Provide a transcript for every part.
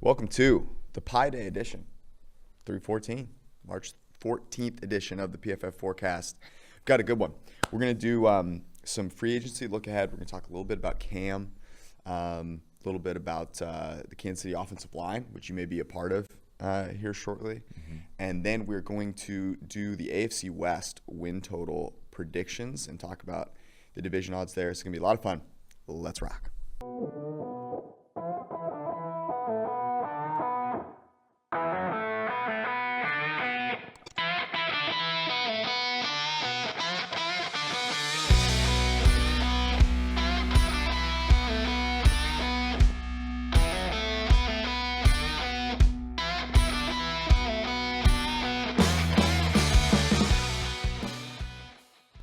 Welcome to the Pi Day edition, 3/14, March 14th edition of the PFF forecast. We've got a good one. We're going to do some free agency look ahead. We're going to talk a little bit about Cam, a little bit about the Kansas City offensive line, which you may be a part of here shortly. And then we're going to do the AFC West win total predictions and talk about the division odds there. It's going to be a lot of fun. Let's rock.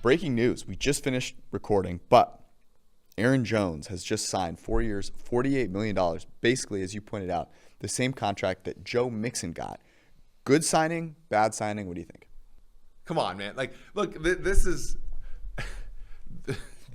Breaking news, we just finished recording, but Aaron Jones has just signed 4 years, $48 million, basically, as you pointed out, the same contract that Joe Mixon got. Good signing, bad signing, what do you think? Come on, man. Look, this is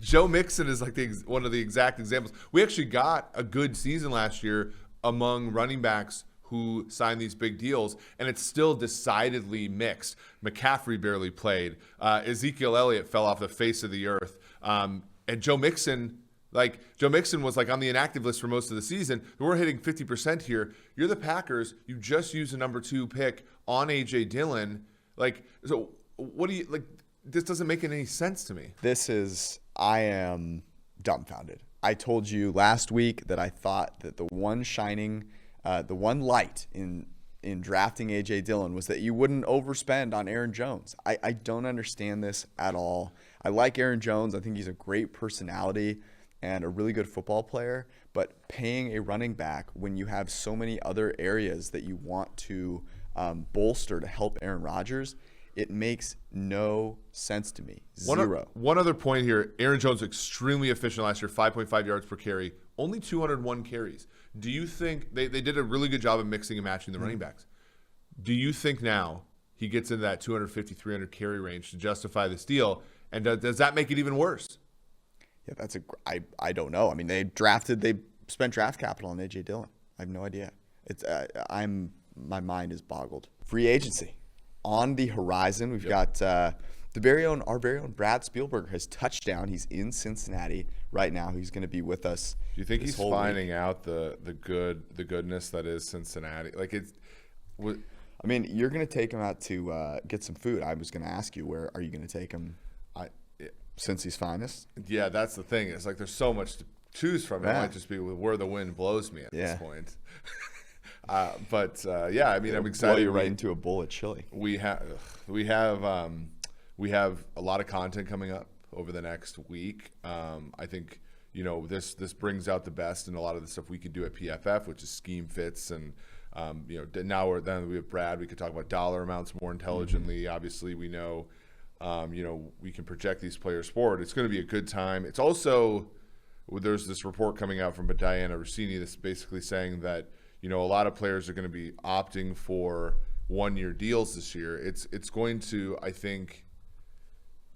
Joe Mixon is one of the exact examples. We actually got a good season last year among running backs who signed these big deals, and it's still decidedly mixed. McCaffrey barely played. Ezekiel Elliott fell off the face of the earth. And Joe Mixon was on the inactive list for most of the season. We're hitting 50% here. You're the Packers. You just used a number 2 pick on A.J. Dillon. So what do you this doesn't make any sense to me. I am dumbfounded. I told you last week that I thought that the one light in drafting A.J. Dillon was that you wouldn't overspend on Aaron Jones. I don't understand this at all. I like Aaron Jones. I think he's a great personality and a really good football player. But paying a running back when you have so many other areas that you want to bolster to help Aaron Rodgers, it makes no sense to me. Zero. One other point here. Aaron Jones extremely efficient last year, 5.5 yards per carry, only 201 carries. Do you think they did a really good job of mixing and matching the running backs? Do you think now he gets into that 250, 300 carry range to justify this deal? And does that make it even worse? Yeah, I don't know. I mean, they spent draft capital on A.J. Dillon. I have no idea. My mind is boggled. Free agency on the horizon. We've got our very own Brad Spielberger has touched down. He's in Cincinnati right now. He's going to be with us. Do you think he's finding out the goodness that is Cincinnati? I mean, you're going to take him out to get some food. I was going to ask you, where are you going to take him? Cincy's finest. Yeah, that's the thing. It's there's so much to choose from. It might just be where the wind blows me at this point. I mean, I'm excited. Blow you right into a bowl of chili. We have a lot of content coming up over the next week. I think this brings out the best in a lot of the stuff we can do at PFF, which is scheme fits, and now we have Brad. We could talk about dollar amounts more intelligently. Obviously, we know we can project these players forward. It's going to be a good time. It's also, there's this report coming out from Diana Rossini that's basically saying that a lot of players are going to be opting for one-year deals this year. It's going to, I think,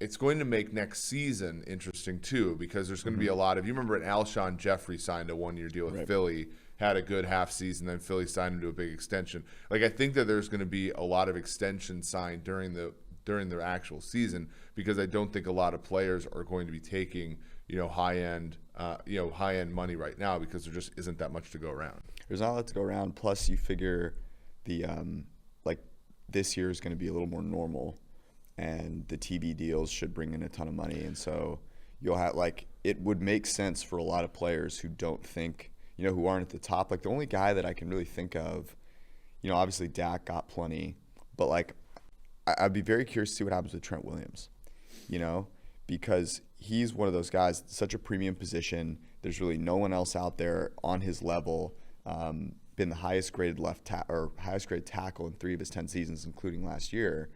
it's going to make next season interesting too, because there's going to be a lot of, you remember when Alshon Jeffrey signed a one-year deal with Philly, had a good half season, then Philly signed him to a big extension. I think that there's going to be a lot of extensions signed during their actual season, because I don't think a lot of players are going to be taking high-end money right now, because there just isn't that much to go around. There's not a lot to go around. Plus, you figure the this year is going to be a little more normal, and the TV deals should bring in a ton of money, and so you'll have it would make sense for a lot of players who don't think who aren't at the top. The only guy that I can really think of, obviously Dak got plenty, but I'd be very curious to see what happens with Trent Williams, because he's one of those guys, such a premium position. There's really no one else out there on his level. Been the highest graded highest graded tackle in 3 of his 10 seasons, including last year.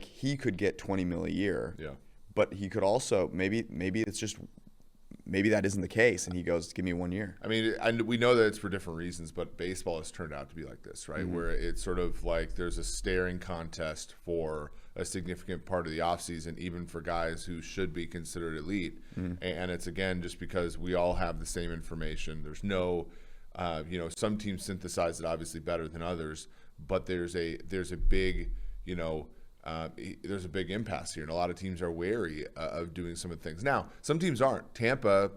He could get $20 million a year. Yeah. But he could also maybe that isn't the case, and he goes, "Give me 1 year." I mean, we know that it's for different reasons, but baseball has turned out to be like this, right? Where it's sort of there's a staring contest for a significant part of the offseason, even for guys who should be considered elite. And it's, again, just because we all have the same information. There's no some teams synthesize it obviously better than others, but there's a big, there's a big impasse here, and a lot of teams are wary of doing some of the things. Now, some teams aren't. Tampa,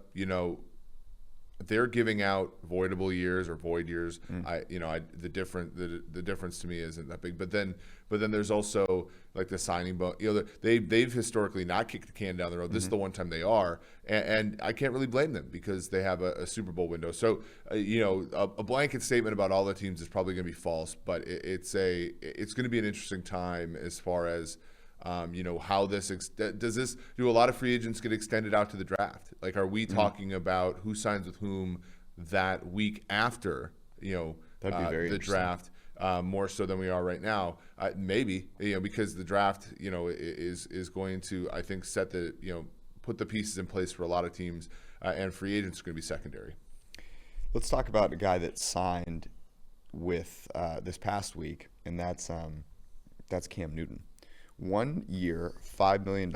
they're giving out voidable years or void years. The difference to me isn't that big. But then there's also like the signing bonus. They've historically not kicked the can down the road. This is the one time they are, and I can't really blame them because they have a Super Bowl window. So a blanket statement about all the teams is probably going to be false. But it's going to be an interesting time as far as. How do a lot of free agents get extended out to the draft? Like, are we talking about who signs with whom that week after, That'd be very the draft, more so than we are right now? Maybe, because the draft, is going to, I think, put the pieces in place for a lot of teams, and free agents are going to be secondary. Let's talk about a guy that signed with this past week, and that's Cam Newton. 1 year, $5 million.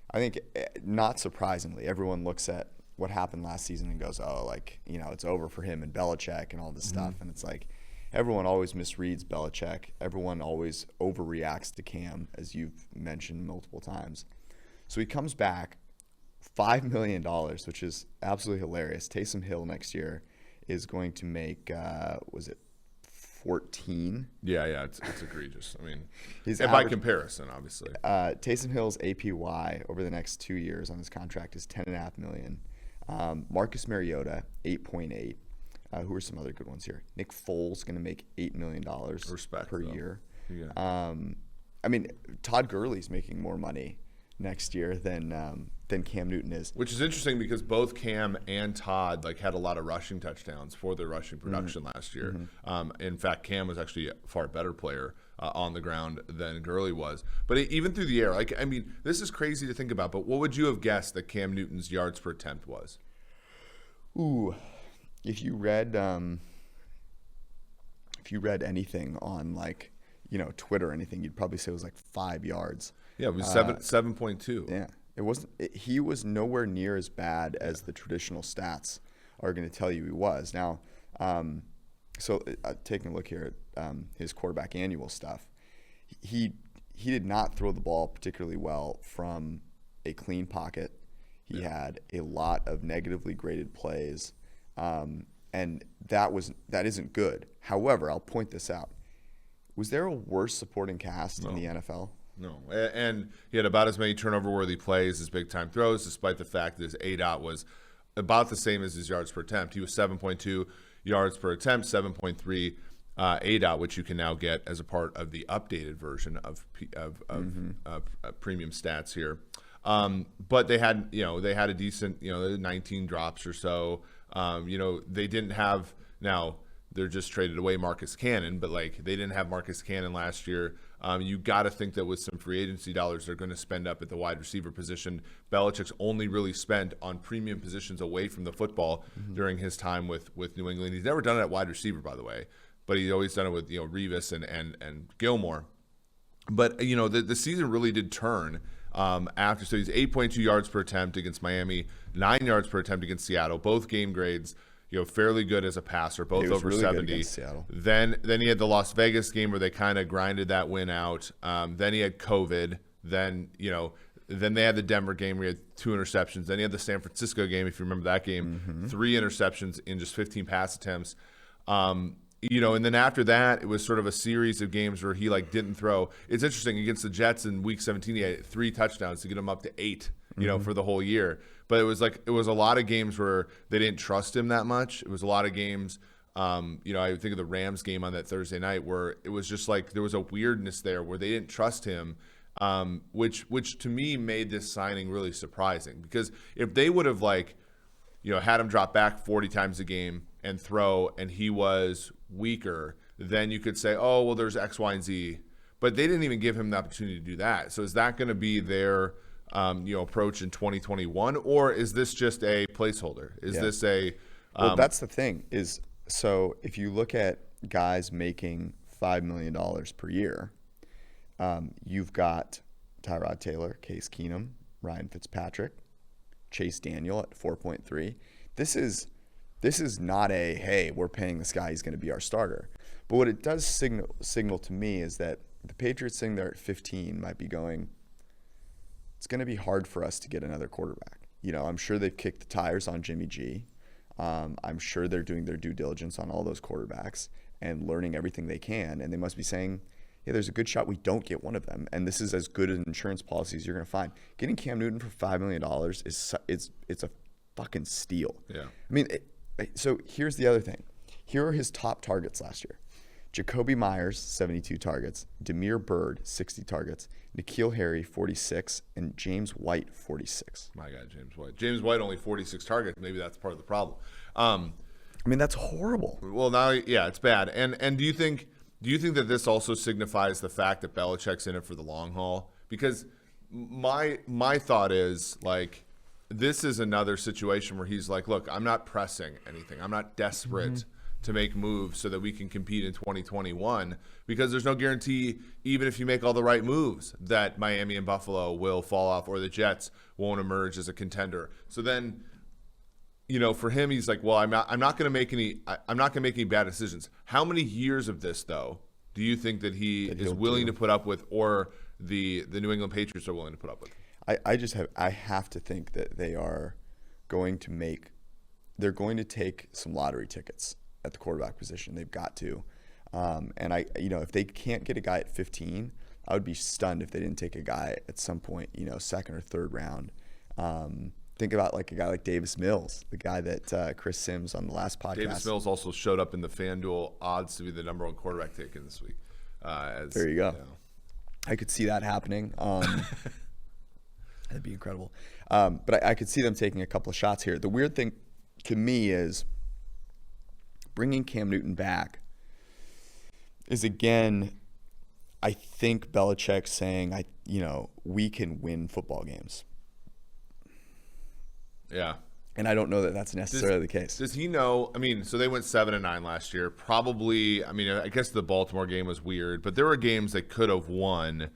I think, not surprisingly, everyone looks at what happened last season and goes, it's over for him and Belichick and all this stuff. And it's like everyone always misreads Belichick. Everyone always overreacts to Cam, as you've mentioned multiple times. So he comes back, $5 million, which is absolutely hilarious. Taysom Hill next year is going to make, 14. Yeah, it's egregious. I mean, by comparison, obviously. Taysom Hill's APY over the next 2 years on his contract is $10.5 million. Marcus Mariota, 8.8. Who are some other good ones here? Nick Foles going to make $8 million per year. Yeah. Todd Gurley's making more money next year than Cam Newton is. Which is interesting because both Cam and Todd had a lot of rushing touchdowns for their rushing production last year. In fact, Cam was actually a far better player on the ground than Gurley was. But even through the air, this is crazy to think about, but what would you have guessed that Cam Newton's yards per attempt was? Ooh, if you read anything on Twitter or anything, you'd probably say it was 5 yards. Yeah, it was 7.2. Yeah, it wasn't. He was nowhere near as bad as the traditional stats are going to tell you he was. Now, taking a look here at his quarterback annual stuff, he did not throw the ball particularly well from a clean pocket. He had a lot of negatively graded plays, and that isn't good. However, I'll point this out: was there a worse supporting cast in the NFL? No, and he had about as many turnover-worthy plays as big-time throws, despite the fact that his ADOT was about the same as his yards per attempt. He was 7.2 yards per attempt, 7.3 ADOT, which you can now get as a part of the updated version of premium stats here. But they had a decent, 19 drops or so. They didn't have now. They're just traded away Marcus Cannon, but they didn't have Marcus Cannon last year. You got to think that with some free agency dollars they're going to spend up at the wide receiver position. Belichick's only really spent on premium positions away from the football during his time with New England. He's never done it at wide receiver, by the way, but he's always done it with Revis and Gilmore. But the season really did turn after. So he's 8.2 yards per attempt against Miami, 9 yards per attempt against Seattle. Both game grades. Fairly good as a passer, both over really 70. Then he had the Las Vegas game where they kind of grinded that win out. Then he had COVID. Then they had the Denver game where he had 2 interceptions. Then he had the San Francisco game, if you remember that game, 3 interceptions in just 15 pass attempts. And then after that, it was sort of a series of games where he didn't throw. It's interesting, against the Jets in Week 17, he had 3 touchdowns to get him up to 8. For the whole year. But it was a lot of games where they didn't trust him that much. It was a lot of games, I think of the Rams game on that Thursday night where it was just there was a weirdness there where they didn't trust him, which to me made this signing really surprising. Because if they would have had him drop back 40 times a game and throw and he was weaker, then you could say, oh, well, there's X, Y, and Z. But they didn't even give him the opportunity to do that. So is that going to be their approach in 2021, or is this just a placeholder? Is this a well, that's the thing is, so if you look at guys making $5 million per year, you've got Tyrod Taylor, Case Keenum, Ryan Fitzpatrick, Chase Daniel at 4.3. This is This is not a, hey, we're paying this guy, he's going to be our starter. But what it does signal to me is that the Patriots sitting there at 15 might be going, it's going to be hard for us to get another quarterback. I'm sure they've kicked the tires on Jimmy G. I'm sure they're doing their due diligence on all those quarterbacks and learning everything they can. And they must be saying, yeah, there's a good shot we don't get one of them. And this is as good an insurance policy as you're going to find. Getting Cam Newton for $5 million it's a fucking steal. Yeah. I mean, so here's the other thing. Here are his top targets last year. Jacoby Myers, 72 targets. Damiere Byrd, 60 targets. N'Keal Harry, 46. And James White, 46. My God, James White. James White only 46 targets. Maybe that's part of the problem. I mean, that's horrible. Well, now, yeah, it's bad. And do you think that this also signifies the fact that Belichick's in it for the long haul? Because my thought is, like, this is another situation where he's like, look, I'm not pressing anything. I'm not desperate to make moves so that we can compete in 2021, because there's no guarantee, even if you make all the right moves, that Miami and Buffalo will fall off or the Jets won't emerge as a contender. So then, for him, he's like, well, I'm not going to make any bad decisions. How many years of this, though, do you think that he is willing to put up with, or the New England Patriots are willing to put up with? I have to think that they're going to take some lottery tickets at the quarterback position. They've got to. And if they can't get a guy at 15, I would be stunned if they didn't take a guy at some point, second or third round. Think about like a guy like Davis Mills, the guy that Chris Sims on the last podcast. Davis Mills also showed up in the FanDuel odds to be the number one quarterback taken this week. There you go. I could see that happening. That'd be incredible. But I could see them taking a couple of shots here. The weird thing to me is bringing Cam Newton back is, again, I think Belichick saying, we can win football games. Yeah. And I don't know that that's necessarily the case. Does he know? I mean, so they went 7-9 last year. Probably, I mean, I guess the Baltimore game was weird, but there were games they could have won,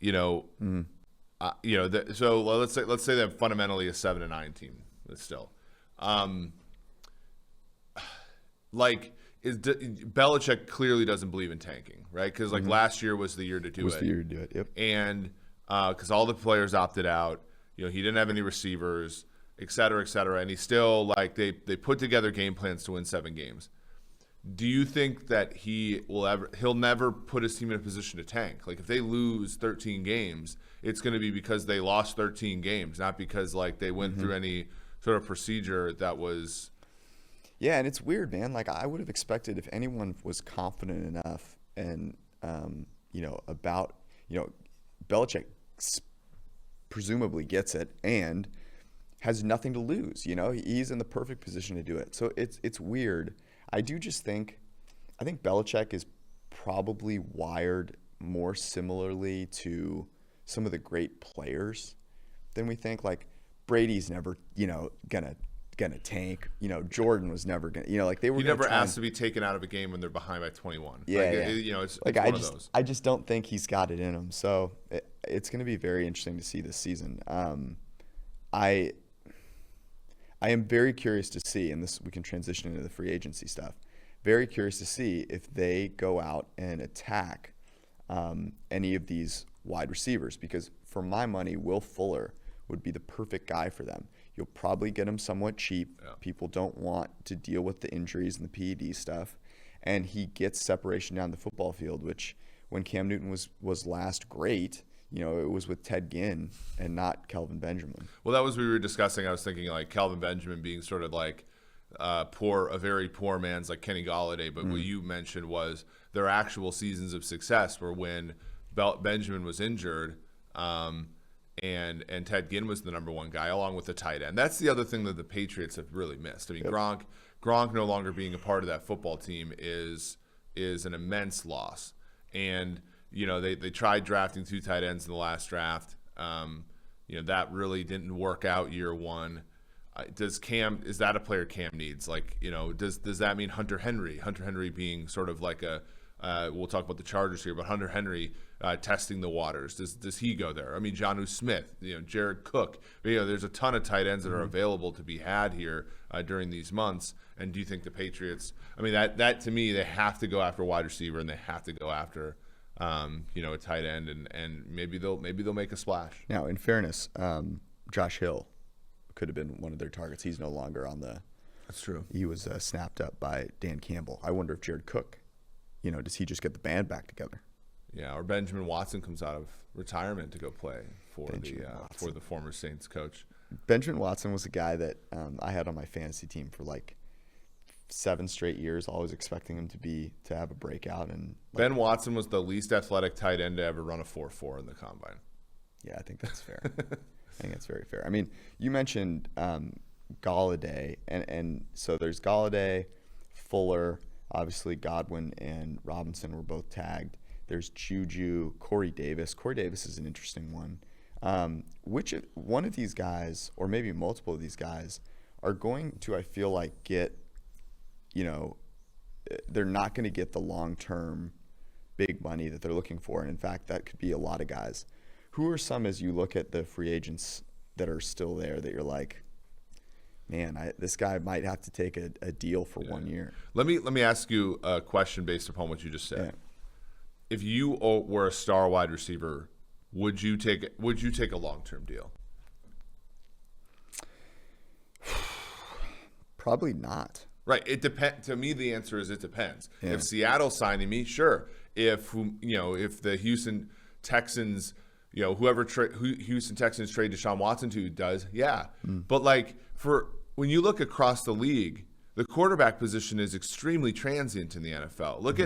so let's say they're fundamentally a 7-9 team still. Belichick clearly doesn't believe in tanking, right? Because last year was the year to do it. The year to do it, yep. And because all the players opted out, he didn't have any receivers, et cetera, and he still they put together game plans to win 7 games. Do you think that he'll never put his team in a position to tank? Like, if they lose 13 games, it's going to be because they lost 13 games, not because they went through any sort of procedure that was. Yeah, and it's weird, man. Like, I would have expected, if anyone was confident enough and Belichick presumably gets it and has nothing to lose. He's in the perfect position to do it. So it's weird. I think Belichick is probably wired more similarly to some of the great players than we think. Like, Brady's never, gonna tank. Jordan was never gonna. They were. He never asked to be taken out of a game when they're behind by 21. Yeah, it's one of those. I just don't think he's got it in him. So it's going to be very interesting to see this season. I am very curious to see, and this we can transition into the free agency stuff. Very curious to see if they go out and attack any of these wide receivers, because for my money, Will Fuller would be the perfect guy for them. You'll probably get him somewhat cheap. Yeah. People don't want to deal with the injuries and the PED stuff. And he gets separation down the football field, which when Cam Newton was last great, it was with Ted Ginn and not Kelvin Benjamin. Well, that was what we were discussing. I was thinking Kelvin Benjamin being sort of a very poor man's Kenny Golladay. But what you mentioned was their actual seasons of success were when Benjamin was injured, and Ted Ginn was the number one guy, along with the tight end. That's the other thing that the Patriots have really missed. I mean, yep. Gronk no longer being a part of that football team is an immense loss. And they tried drafting 2 tight ends in the last draft. That really didn't work out year one. Is that a player Cam needs? Does that mean Hunter Henry? Hunter Henry being sort of like a we'll talk about the Chargers here, but Hunter Henry testing the waters. Does he go there? I mean, Jonnu Smith, Jared Cook. There's a ton of tight ends that are available to be had here during these months. And do you think the Patriots? I mean, that to me, they have to go after a wide receiver and they have to go after a tight end, and maybe they'll make a splash. Now, in fairness, Josh Hill could have been one of their targets. He's no longer on the. That's true. He was snapped up by Dan Campbell. I wonder if Jared Cook, does he just get the band back together? Yeah, or Benjamin Watson comes out of retirement to go play for the former Saints coach. Benjamin Watson was a guy that I had on my fantasy team for like 7 straight years, always expecting him to have a breakout. And Ben Watson was the least athletic tight end to ever run a 4.4 in the combine. Yeah, I think that's fair. I think that's very fair. I mean, you mentioned Galladay, and so there's Galladay, Fuller, obviously Godwin and Robinson were both tagged. There's Juju, Corey Davis. Corey Davis is an interesting one. Which one of these guys, or maybe multiple of these guys, are going to, I feel like, get, they're not going to get the long-term big money that they're looking for. And in fact, that could be a lot of guys. Who are some, as you look at the free agents that are still there, that you're like, man, this guy might have to take a deal for 1 year? Let me ask you a question based upon what you just said. Yeah. If you were a star wide receiver, would you take a long-term deal? Probably not. Right. It depends. To me, the answer is it depends. Yeah. If Seattle's signing me, sure. If the Houston Texans, Houston Texans trade Deshaun Watson to does, yeah. But when you look across the league, the quarterback position is extremely transient in the NFL. Look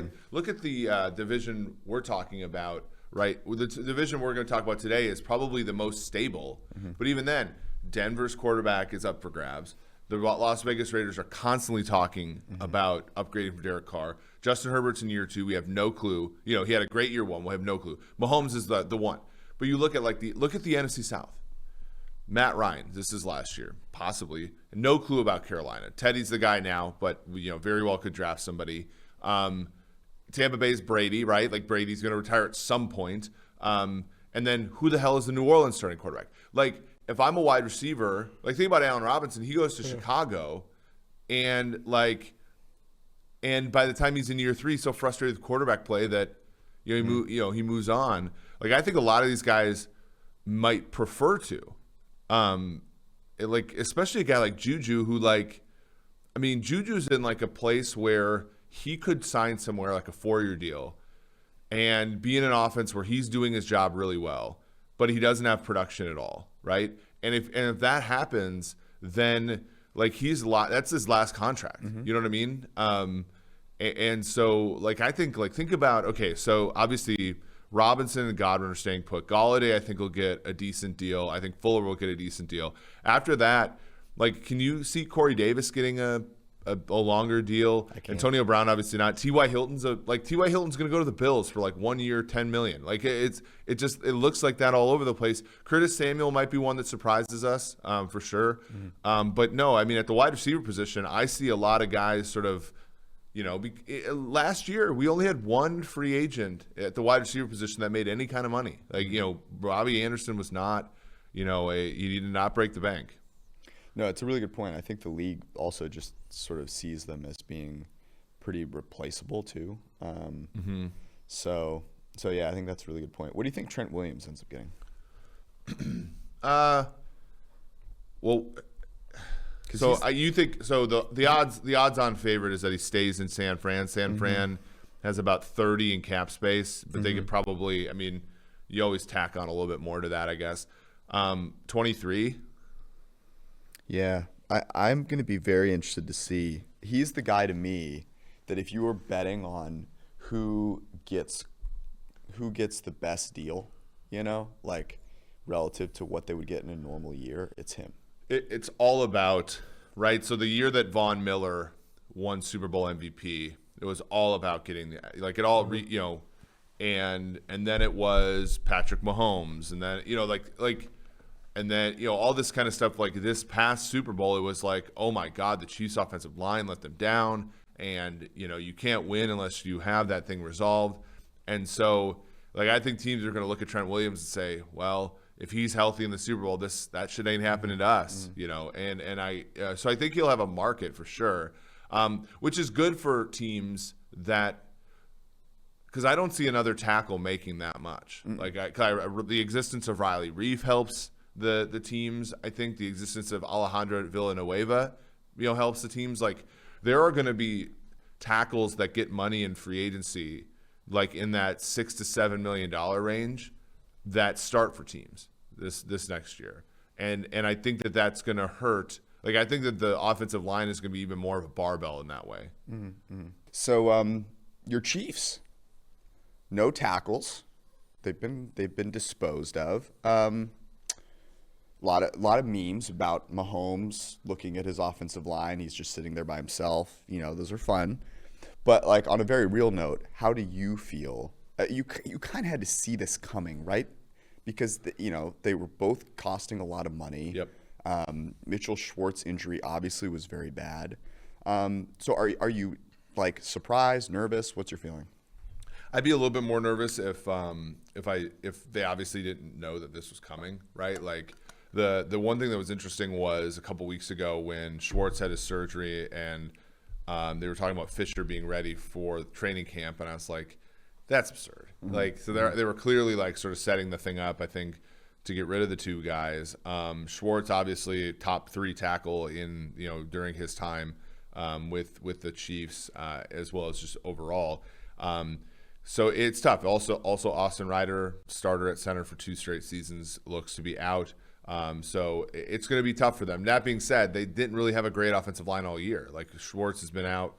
at the division we're talking about, right? The division we're going to talk about today is probably the most stable. But even then, Denver's quarterback is up for grabs. The Las Vegas Raiders are constantly talking about upgrading for Derek Carr. Justin Herbert's in year 2. We have no clue. He had a great year 1. We'll have no clue. Mahomes is the one. But you look at the NFC South. Matt Ryan, this is last year, possibly. No clue about Carolina. Teddy's the guy now, but very well could draft somebody. Tampa Bay's Brady, right? Like Brady's going to retire at some point. And then who the hell is the New Orleans starting quarterback? If I'm a wide receiver, think about Allen Robinson. He goes to Chicago, and by the time he's in year 3, he's so frustrated with quarterback play that he moves on. I think a lot of these guys might prefer to. Especially a guy like Juju, who Juju's in a place where he could sign somewhere like a 4-year deal and be in an offense where he's doing his job really well, but he doesn't have production at all, right? And if that happens, then that's his last contract. You know what I mean? And so I think about, okay, so obviously Robinson and Godwin are staying put. Galladay, I think, will get a decent deal. I think Fuller will get a decent deal. After that, can you see Corey Davis getting a longer deal? Antonio Brown, obviously not. T.Y. Hilton's going to go to the Bills for 1 year, $10 million. It looks like that all over the place. Curtis Samuel might be one that surprises us for sure. But no, at the wide receiver position, I see a lot of guys sort of. Last year we only had one free agent at the wide receiver position that made any kind of money. Robbie Anderson was not, he did not break the bank. No, it's a really good point. I think the league also just sort of sees them as being pretty replaceable too. So yeah, I think that's a really good point. What do you think Trent Williams ends up getting? You think the odds-on favorite is that he stays in San Fran. San Fran has about 30 in cap space, but they could probably. You always tack on a little bit more to that, I guess. 23. Yeah, I'm going to be very interested to see. He's the guy to me that if you were betting on who gets the best deal, relative to what they would get in a normal year, it's him. It's all about, right? So the year that Von Miller won Super Bowl MVP, it was all about getting and then it was Patrick Mahomes, and then and then all this kind of stuff. This past Super Bowl, it was oh my God, the Chiefs' offensive line let them down, and you can't win unless you have that thing resolved. And so, like, I think teams are going to look at Trent Williams and say, well, if he's healthy in the Super Bowl, that shit ain't happening to us, so I think he'll have a market for sure, which is good for teams that, because I don't see another tackle making that much. Like, the existence of Riley Reef helps the teams. I think the existence of Alejandro Villanueva, helps the teams. Like, there are going to be tackles that get money in free agency, like in that $6 to $7 million range, that start for teams this next year. And I think that's going to hurt. Like, I think that the offensive line is going to be even more of a barbell in that way. Mm-hmm. So your Chiefs, no tackles. They've been disposed of. A lot of memes about Mahomes looking at his offensive line. He's just sitting there by himself. Those are fun. But, like, on a very real note, how do you feel? You kind of had to see this coming, right? Because they were both costing a lot of money. Yep. Mitchell Schwartz injury obviously was very bad. So are you, like, surprised, nervous? What's your feeling? I'd be a little bit more nervous if they obviously didn't know that this was coming, right? Like, the one thing that was interesting was a couple weeks ago when Schwartz had his surgery and they were talking about Fisher being ready for training camp, and I was like, that's absurd. Mm-hmm. Like, so they were clearly, like, sort of setting the thing up, I think, to get rid of the two guys. Schwartz, obviously, top 3 tackle in during his time with the Chiefs, as well as just overall. So it's tough. Also Austin Ryder, starter at center for 2 straight seasons, looks to be out. So it's going to be tough for them. That being said, they didn't really have a great offensive line all year. Like, Schwartz has been out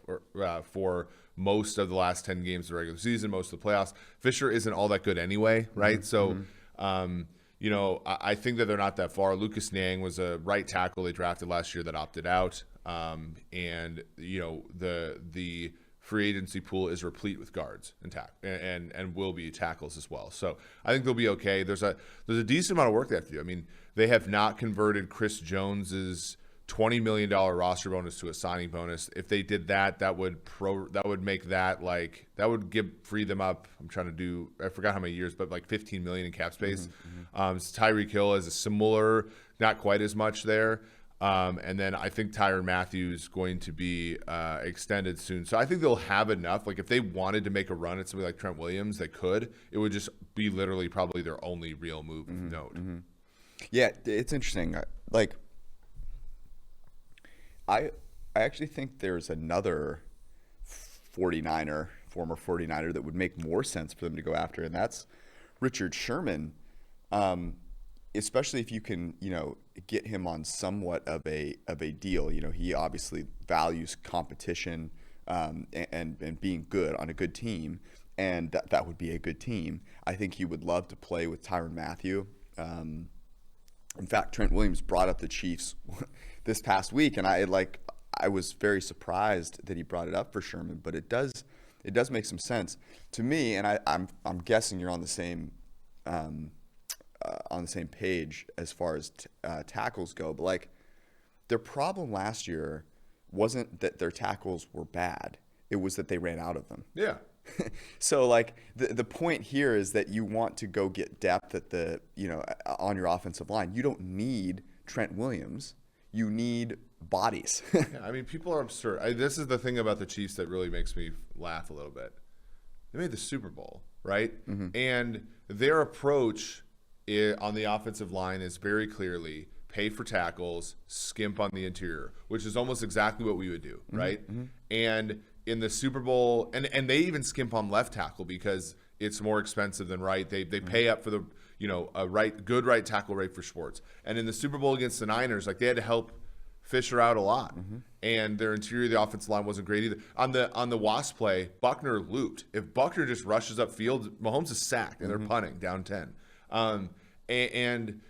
for most of the last 10 games of the regular season, most of the playoffs. Fisher isn't all that good anyway, right? Mm-hmm. So, I think that they're not that far. Lucas Niang was a right tackle they drafted last year that opted out. And the free agency pool is replete with guards and will be tackles as well. So I think they'll be okay. There's a decent amount of work they have to do. I mean, they have not converted Chris Jones's $20 million roster bonus to a signing bonus. If they did that would make that, like, that would free them up. I forgot how many years, but like $15 million in cap space. Mm-hmm. Tyreek Hill has a similar, not quite as much there. And then I think Tyrann Mathieu is going to be extended soon. So I think they'll have enough. Like, if they wanted to make a run at somebody like Trent Williams, they could. It would just be literally probably their only real move of note. Mm-hmm. Yeah, it's interesting. Like, I actually think there's another former 49er that would make more sense for them to go after, and that's Richard Sherman. Especially if you can, get him on somewhat of a deal. He obviously values competition and being good on a good team, and that would be a good team. I think he would love to play with Tyrann Mathieu. In fact, Trent Williams brought up the Chiefs this past week, and I was very surprised that he brought it up for Sherman. But it does make some sense to me, and I'm guessing you're on the same page as far as tackles go. But, like, their problem last year wasn't that their tackles were bad; it was that they ran out of them. Yeah. So, like, the point here is that you want to go get depth at on your offensive line. You don't need Trent Williams. You need bodies. Yeah, I mean, people are absurd. This is the thing about the Chiefs that really makes me laugh a little bit. They made the Super Bowl, right? Mm-hmm. And their approach on the offensive line is very clearly pay for tackles, skimp on the interior, which is almost exactly what we would do, right? Mm-hmm. And in the Super Bowl, and they even skimp on left tackle because it's more expensive than right. They pay up for the a good right tackle rate for Schwartz. And in the Super Bowl against the Niners, like, they had to help Fisher out a lot, and their interior of the offensive line wasn't great either. On the Wasp play, Buckner looped. If Buckner just rushes upfield, Mahomes is sacked and they're punting down 10. And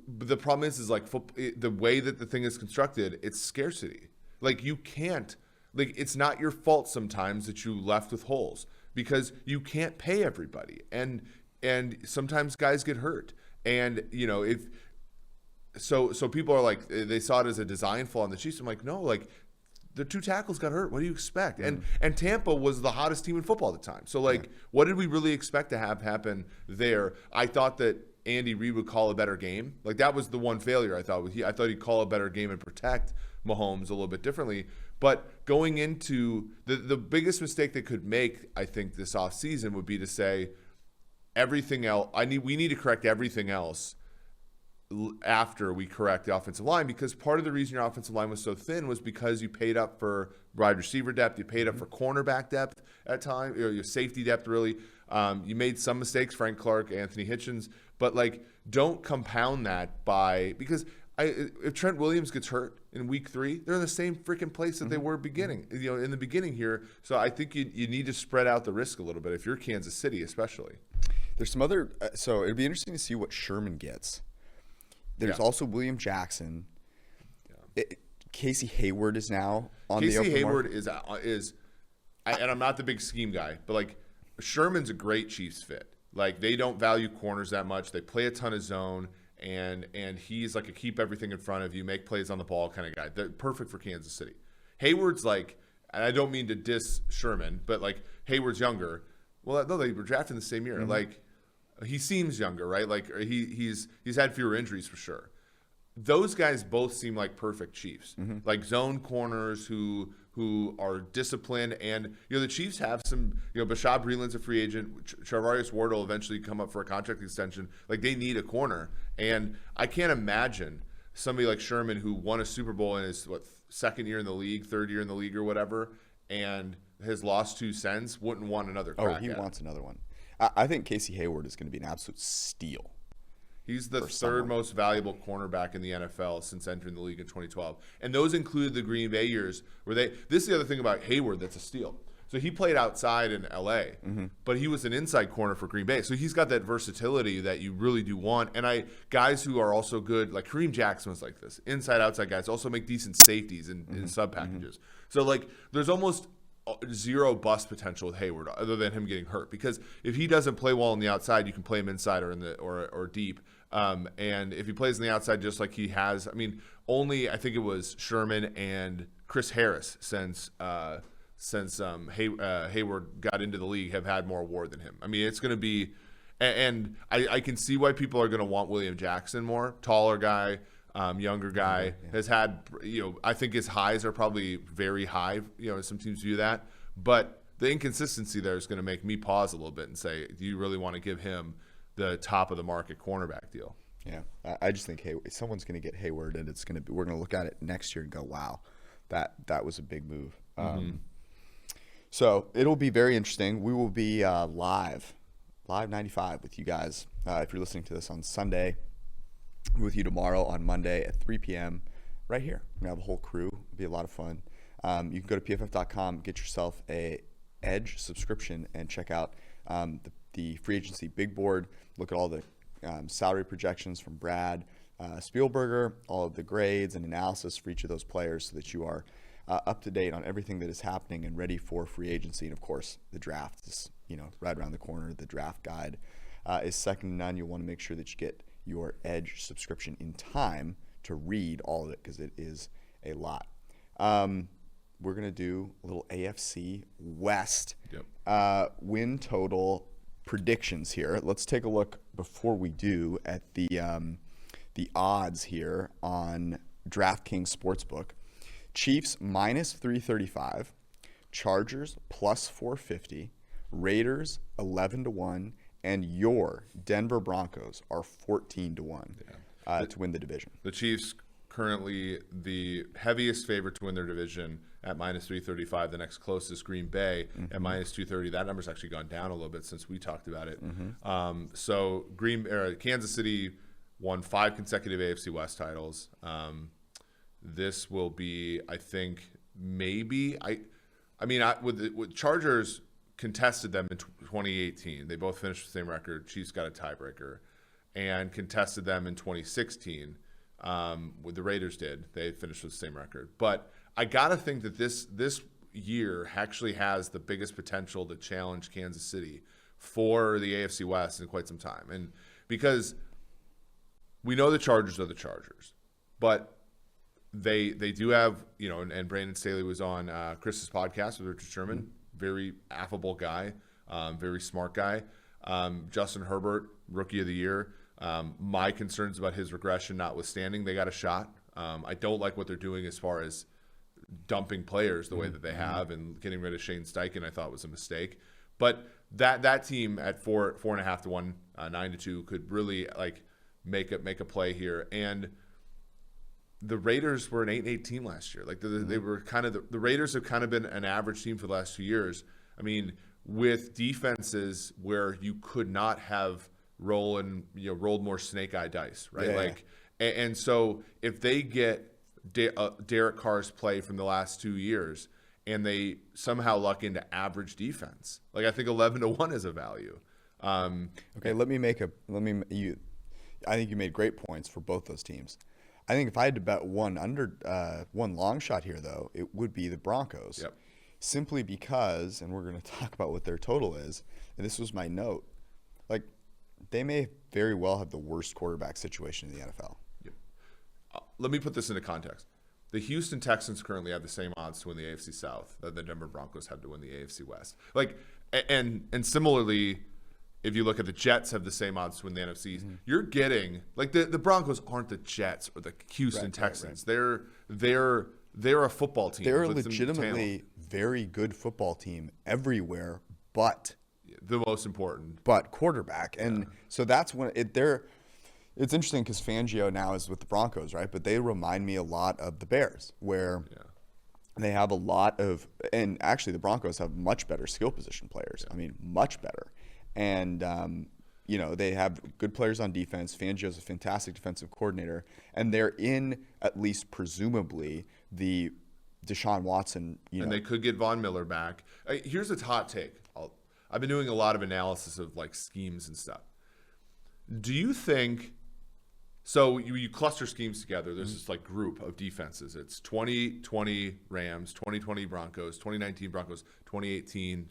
the problem is like the way that the thing is constructed, it's scarcity. Like, you can't. Like, it's not your fault sometimes that you left with holes because you can't pay everybody, and sometimes guys get hurt, and so people are like, they saw it as a design flaw in the Chiefs. I'm like, no, like, the 2 tackles got hurt. What do you expect? And Tampa was the hottest team in football at the time. So, like, what did we really expect to have happen there? I thought that Andy Reid would call a better game. Like, that was the one failure I thought. I thought he'd call a better game and protect Mahomes a little bit differently. But going into the biggest mistake they could make, I think, this offseason would be to say everything else. We need to correct everything else after we correct the offensive line, because part of the reason your offensive line was so thin was because you paid up for wide receiver depth, you paid up for cornerback depth at times, your safety depth really. You made some mistakes, Frank Clark, Anthony Hitchens, but like don't compound that because if Trent Williams gets hurt in week 3, they're in the same freaking place that they were in the beginning here. So I think you need to spread out the risk a little bit if you're Kansas City, especially. There's some other so it'd be interesting to see what Sherman gets. There's also William Jackson. Casey Hayward is now on the open Casey Hayward market. And I'm not the big scheme guy, but like Sherman's a great Chiefs fit. Like they don't value corners that much. They play a ton of zone, and he's like a keep everything in front of you, make plays on the ball kind of guy. They're perfect for Kansas City. Hayward's like, and I don't mean to diss Sherman, but like Hayward's younger. Well, no, they were drafted in the same year. Like. He seems younger, right? Like he's had fewer injuries for sure. Those guys both seem like perfect Chiefs, like zone corners who are disciplined. And the Chiefs have some. Bashad Breeland's a free agent. Charvarius Ward will eventually come up for a contract extension. Like they need a corner, and I can't imagine somebody like Sherman who won a Super Bowl in his second year in the league, third year in the league or whatever, and has lost 2 cents, wouldn't want another crack. Oh, he wants another one. I think Casey Hayward is going to be an absolute steal. He's the third most valuable cornerback in the NFL since entering the league in 2012. And those included the Green Bay years where this is the other thing about Hayward that's a steal. So he played outside in LA, but he was an inside corner for Green Bay. So he's got that versatility that you really do want. And guys who are also good, like Kareem Jackson was like this. Inside, outside guys also make decent safeties in sub packages. So like there's almost zero bust potential with Hayward other than him getting hurt, because if he doesn't play well on the outside, you can play him inside or deep. And if he plays on the outside just like he has, only I think it was Sherman and Chris Harris since Hayward got into the league have had more WAR than him. It's going to be, and I can see why people are going to want William Jackson more, taller guy. Younger guy has had, I think his highs are probably very high. Some teams view that, but the inconsistency there is going to make me pause a little bit and say, do you really want to give him the top of the market cornerback deal? Yeah, I just think someone's going to get Hayward, and we're going to look at it next year and go, wow, that was a big move. So it'll be very interesting. We will be live 95 with you guys if you're listening to this on Sunday. With you tomorrow on Monday at 3 p.m. right here. We're going to have a whole crew. It'll be a lot of fun. You can go to pff.com, get yourself a Edge subscription, and check out the free agency big board. Look at all the salary projections from Brad Spielberger, all of the grades and analysis for each of those players, so that you are up to date on everything that is happening and ready for free agency. And of course, the draft is right around the corner. The draft guide is second to none. You'll want to make sure that you get your Edge subscription in time to read all of it, because it is a lot. We're going to do a little AFC West win total predictions here. Let's take a look before we do at the odds here on DraftKings Sportsbook. Chiefs minus 335, Chargers plus 450, Raiders 11-1, and your Denver Broncos are 14-1 to win the division. The Chiefs currently the heaviest favorite to win their division at minus 335. The next closest, Green Bay, at minus 230. That number's actually gone down a little bit since we talked about it. So Kansas City won 5 consecutive AFC West titles. This will be, I think, maybe with Chargers contested them in 2018. They both finished the same record. Chiefs got a tiebreaker, and contested them in 2016. What the Raiders did, they finished with the same record. But I gotta think that this year actually has the biggest potential to challenge Kansas City for the AFC West in quite some time. And because we know the Chargers are the Chargers, but they do have, and Brandon Staley was on Chris's podcast with Richard Sherman. Very affable guy, very smart guy. Justin Herbert, rookie of the year. My concerns about his regression notwithstanding, they got a shot. I don't like what they're doing as far as dumping players the way that they have, and getting rid of Shane Steichen I thought was a mistake. But that team at 4.5 to 1, 9 to 2 could really make a play here. And the Raiders were an 8-8 team last year. They were kind of the Raiders have kind of been an average team for the last 2 years. I mean, with defenses where you could not have rolled more snake eye dice, right? Yeah. And so if they get Derek Carr's play from the last 2 years, and they somehow luck into average defense, I think 11 to 1 is a value. Okay, I think you made great points for both those teams. I think if I had to bet one long shot here, though, it would be the Broncos. Yep. Simply because, and we're going to talk about what their total is, and this was my note, they may very well have the worst quarterback situation in the NFL. Yep. Let me put this into context. The Houston Texans currently have the same odds to win the AFC South that the Denver Broncos have to win the AFC West. And similarly, if you look at the Jets have the same odds to win the NFC. You're getting the Broncos aren't the Jets or the Houston Texans. Right. They're a football team. They're a legitimately very good football team everywhere, but the most important. But quarterback, and so that's when it's interesting because Fangio now is with the Broncos, right? But they remind me a lot of the Bears, where they have a lot of, and actually the Broncos have much better skill position players. I mean, much better. And, they have good players on defense. Fangio's a fantastic defensive coordinator. And they're in, at least presumably, the Deshaun Watson. And they could get Von Miller back. Here's a hot take. I've been doing a lot of analysis of schemes and stuff. Do you think – so you cluster schemes together. There's this group of defenses. It's 2020 Rams, 2020 Broncos, 2019 Broncos, 2018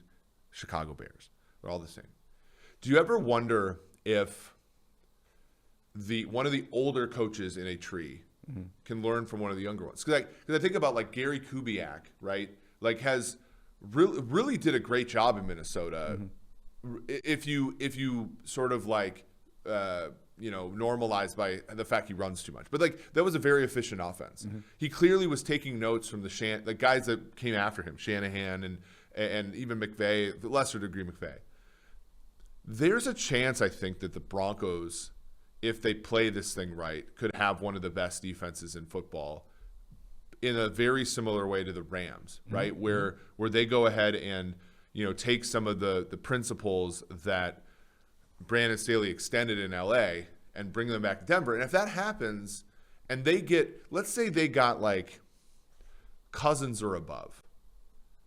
Chicago Bears. They're all the same. Do you ever wonder if one of the older coaches in a tree can learn from one of the younger ones? Because I think about Gary Kubiak, right? Has really did a great job in Minnesota. If you sort of normalized by the fact he runs too much. But that was a very efficient offense. He clearly was taking notes from the guys that came after him, Shanahan and even McVay, to a lesser degree McVay. There's a chance, I think, that the Broncos, if they play this thing right, could have one of the best defenses in football in a very similar way to the Rams, right? Where they go ahead and take some of the principles that Brandon Staley extended in LA and bring them back to Denver. And if that happens and they get, let's say they got Cousins or above.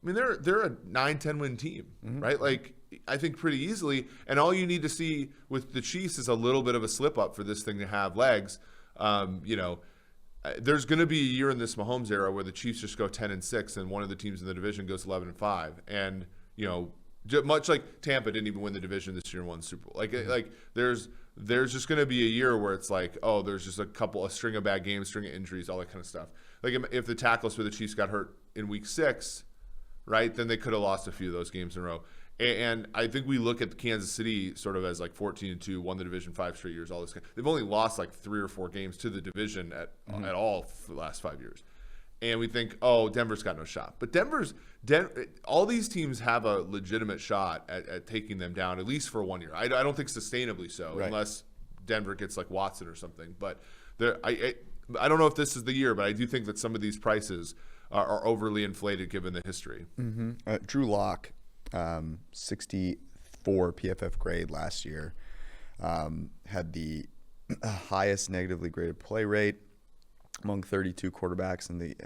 I mean, they're a 9-10 win team, right? I think pretty easily. And all you need to see with the Chiefs is a little bit of a slip up for this thing to have legs. There's going to be a year in this Mahomes era where the Chiefs just go 10-6 and one of the teams in the division goes 11-5. And, much like Tampa didn't even win the division this year and won the Super Bowl. There's just going to be a year where it's there's just a string of bad games, string of injuries, all that kind of stuff. If the tackles for the Chiefs got hurt in week 6, right, then they could have lost a few of those games in a row. And I think we look at Kansas City sort of as 14-2, won the division 5 straight years, all this kind. They've only lost 3 or 4 games to the division at all for the last 5 years. And we think, Denver's got no shot. But all these teams have a legitimate shot at taking them down, at least for 1 year. I don't think sustainably so, right, unless Denver gets Watson or something. But I don't know if this is the year, but I do think that some of these prices are overly inflated given the history. Drew Lock, 64 PFF grade last year, had the highest negatively graded play rate among 32 quarterbacks in the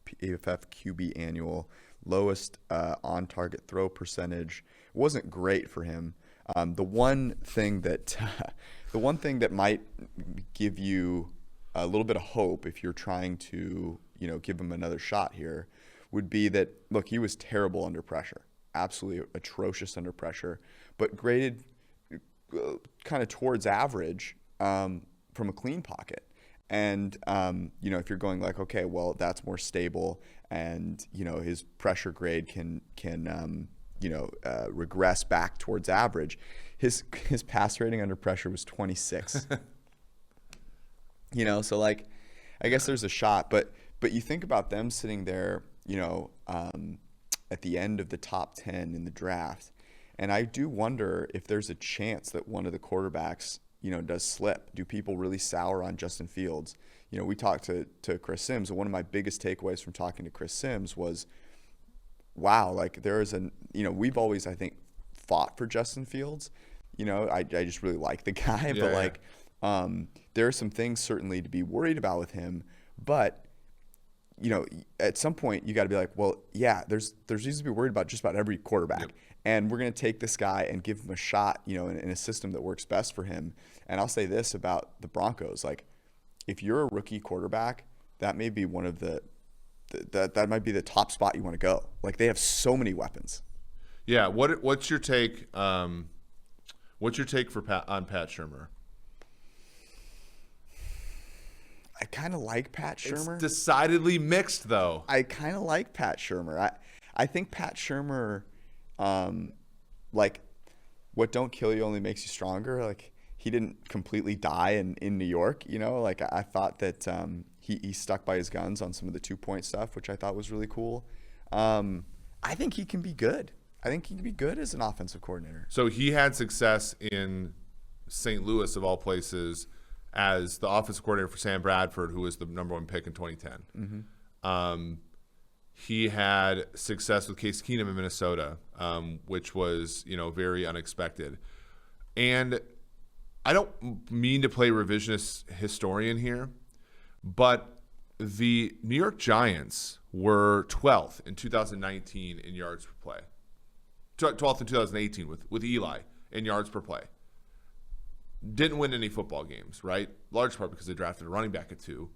PFF QB annual, lowest on-target throw percentage. It wasn't great for him. The one thing that might give you a little bit of hope if you're trying to give him another shot here would be that, look, he was terrible under pressure, absolutely atrocious under pressure, but graded kind of towards average from a clean pocket. And, if you're going like, okay, well, that's more stable and, his pressure grade can regress back towards average. His pass rating under pressure was 26. So like, I guess there's a shot, but you think about them sitting there, at the end of the top 10 in the draft. And I do wonder if there's a chance that one of the quarterbacks, does slip. Do people really sour on Justin Fields? We talked to Chris Sims, and one of my biggest takeaways from talking to Chris Sims was, wow, like there is we've always, I think, fought for Justin Fields. I just really like the guy, but like, there are some things certainly to be worried about with him, but at some point you got to be like, well, yeah, there's reason to be worried about just about every quarterback. Yep. And we're going to take this guy and give him a shot, in a system that works best for him. And I'll say this about the Broncos, like if you're a rookie quarterback, that may be one of that might be the top spot you want to go. Like they have so many weapons. Yeah. What's your take? What's your take on Pat Shurmur? I kind of like Pat Shurmur. It's decidedly mixed, though. I kind of like Pat Shurmur. I think Pat Shurmur, like, what don't kill you only makes you stronger. Like, he didn't completely die in New York, Like, I thought that he stuck by his guns on some of the 2-point stuff, which I thought was really cool. I think he can be good. I think he can be good as an offensive coordinator. So he had success in St. Louis, of all places, as the offensive coordinator for Sam Bradford, who was the number 1 pick in 2010. Mm-hmm. He had success with Case Keenum in Minnesota, which was, very unexpected. And I don't mean to play revisionist historian here, but the New York Giants were 12th in 2019 in yards per play. 12th in 2018 with Eli in yards per play. Didn't win any football games, right? Large part because they drafted a running back at 2,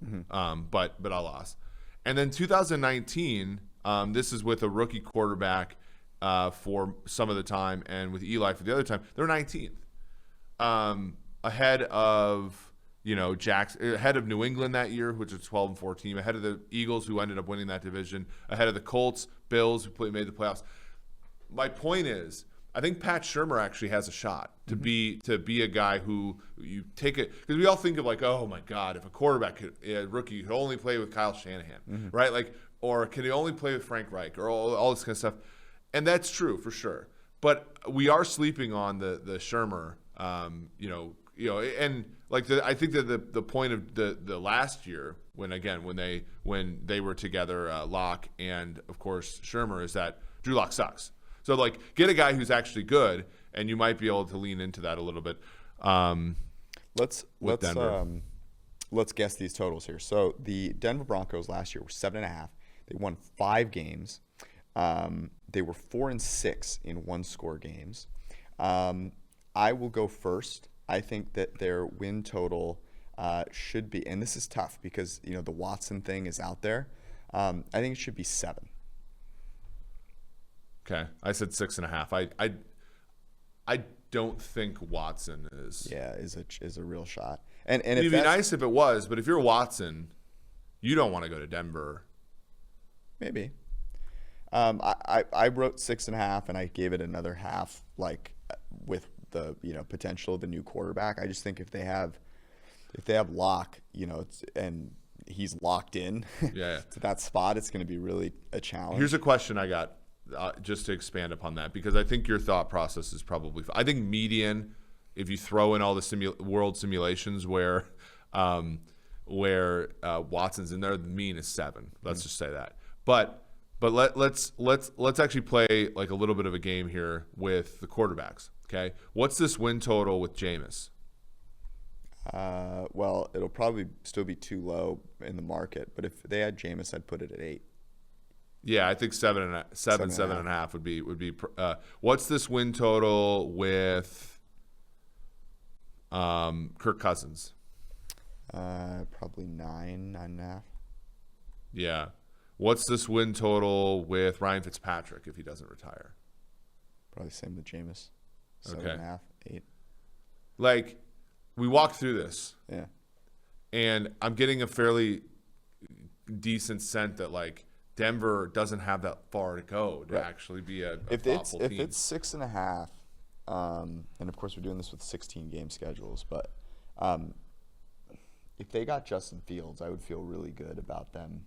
but I lost. And then 2019, this is with a rookie quarterback for some of the time, and with Eli for the other time, they're 19th, ahead of ahead of New England that year, which was 12-4 team, ahead of the Eagles who ended up winning that division, ahead of the Colts, Bills who made the playoffs. My point is, I think Pat Shurmur actually has a shot to be a guy who you take it, because we all think of like, oh my God, if a rookie could only play with Kyle Shanahan, right? Like, or can he only play with Frank Reich, or all this kind of stuff, and that's true for sure. But we are sleeping on the Shurmur, and like I think that the point of the last year when they were together, Locke and of course Shurmur, is that Drew Lock sucks. So, like, get a guy who's actually good, and you might be able to lean into that a little bit. Let's guess these totals here. So, the Denver Broncos last year were 7.5. They won 5 games. They were 4-6 in one-score games. I will go first. I think that their win total should be, and this is tough because the Watson thing is out there. I think it should be 7. Okay, I said 6.5. I don't think Watson is. Yeah, is a real shot. And it'd be nice if it was, but if you're Watson, you don't want to go to Denver. Maybe. I wrote 6.5, and I gave it another half, like with the potential of the new quarterback. I just think if they have Locke, and he's locked in to that spot, it's going to be really a challenge. Here's a question I got. Just to expand upon that, because I think your thought process is probably. I think median, if you throw in all the world simulations where Watson's in there, the mean is 7. Let's just say that. But let's actually play like a little bit of a game here with the quarterbacks. Okay, what's this win total with Jameis? Well, it'll probably still be too low in the market, but if they had Jameis, I'd put it at 8. Yeah, I think 7.5 would be. What's this win total with Kirk Cousins? Probably 9.5. Yeah. What's this win total with Ryan Fitzpatrick if he doesn't retire? Probably same with Jameis. 7.5, 8. Like, we walked through this. Yeah. And I'm getting a fairly decent sense that like Denver doesn't have that far to go to actually be a thoughtful team. If it's 6.5, and of course we're doing this with 16 game schedules, but if they got Justin Fields, I would feel really good about them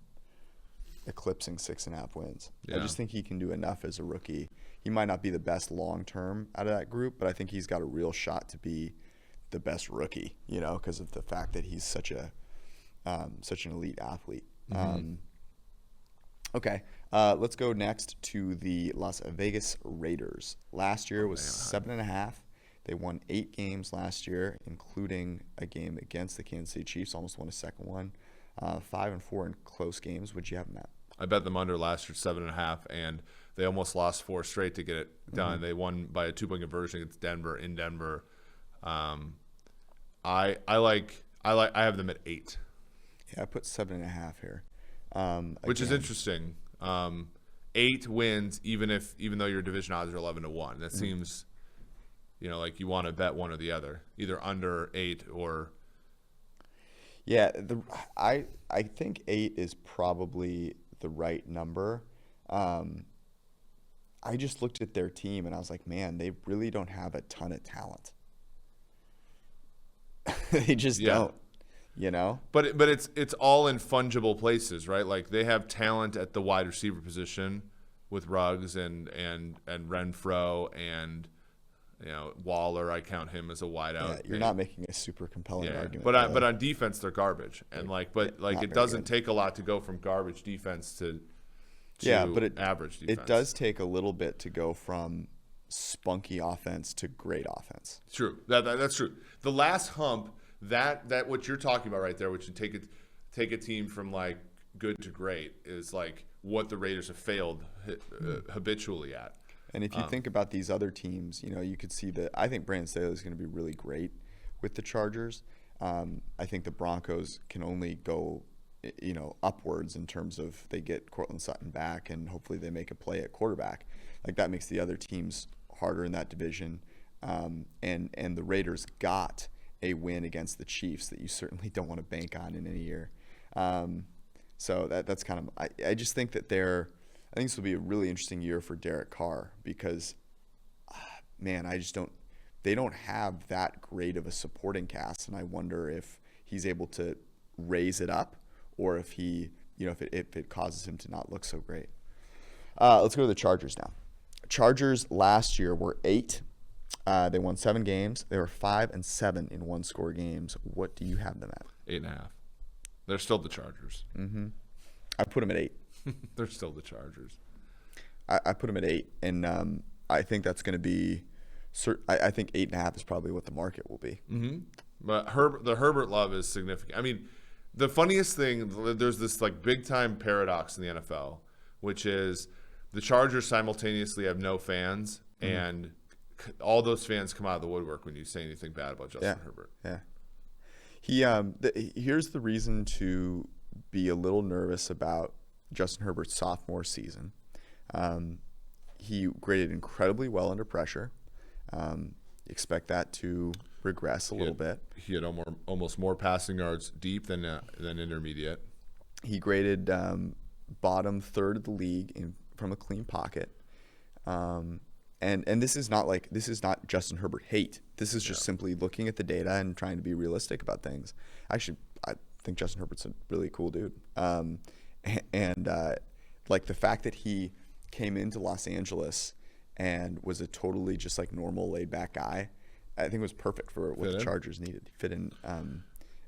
eclipsing 6.5 wins. Yeah. I just think he can do enough as a rookie. He might not be the best long term out of that group, but I think he's got a real shot to be the best rookie, you know, because of the fact that he's such an elite athlete. Okay, let's go next to the Las Vegas Raiders. Last year was 7.5. They won 8 games last year, including a game against the Kansas City Chiefs. Almost won a second one. 5-4 in close games. Would you have them at? I bet them under last year 7.5, and they almost lost 4 straight to get it done. They won by a 2-point conversion against Denver in Denver. I have them at 8. Yeah, I put 7.5 here. Which is interesting. 8 wins, even though your division odds are 11-1. That seems, like you want to bet one or the other, either under 8 or. Yeah, I think 8 is probably the right number. I just looked at their team and I was like, man, they really don't have a ton of talent. They just don't. But it's all in fungible places, right? Like they have talent at the wide receiver position with Ruggs and Renfro and Waller. I count him as a wideout. Yeah, you're not making a super compelling argument. But on defense they're garbage, and it doesn't take a lot to go from garbage defense to average defense. It does take a little bit to go from spunky offense to great offense. True. That's true. The last hump. That what you're talking about right there, which would take a team from like good to great, is like what the Raiders have failed habitually at. And if you think about these other teams, you could see that I think Brandon Staley is going to be really great with the Chargers. I think the Broncos can only go, upwards in terms of they get Cortland Sutton back and hopefully they make a play at quarterback. Like that makes the other teams harder in that division. And the Raiders got a win against the Chiefs that you certainly don't want to bank on in any year. So that's kind of I just think that I think this will be a really interesting year for Derek Carr because, man, they don't have that great of a supporting cast, and I wonder if he's able to raise it up or if if it causes him to not look so great. Let's go to the Chargers now. Chargers last year were 8. They won 7 games. They were 5-7 in one-score games. What do you have them at? 8.5. They're still the Chargers. Mm-hmm. I put them at 8. They're still the Chargers. I put them at 8, and I think that's going to be. I think 8.5 is probably what the market will be. Mm-hmm. But the Herbert love is significant. I mean, the funniest thing, there's this like big time paradox in the NFL, which is the Chargers simultaneously have no fans and all those fans come out of the woodwork when you say anything bad about Justin Herbert. Yeah. Here's the reason to be a little nervous about Justin Herbert's sophomore season. He graded incredibly well under pressure. Expect that to regress a little bit. He had almost more passing yards deep than intermediate. He graded bottom third of the league from a clean pocket. And this is not Justin Herbert hate. This is just simply looking at the data and trying to be realistic about things. Actually, I think Justin Herbert's a really cool dude. Like the fact that he came into Los Angeles and was a totally just like normal laid back guy, I think was perfect for what the Chargers needed. He fit in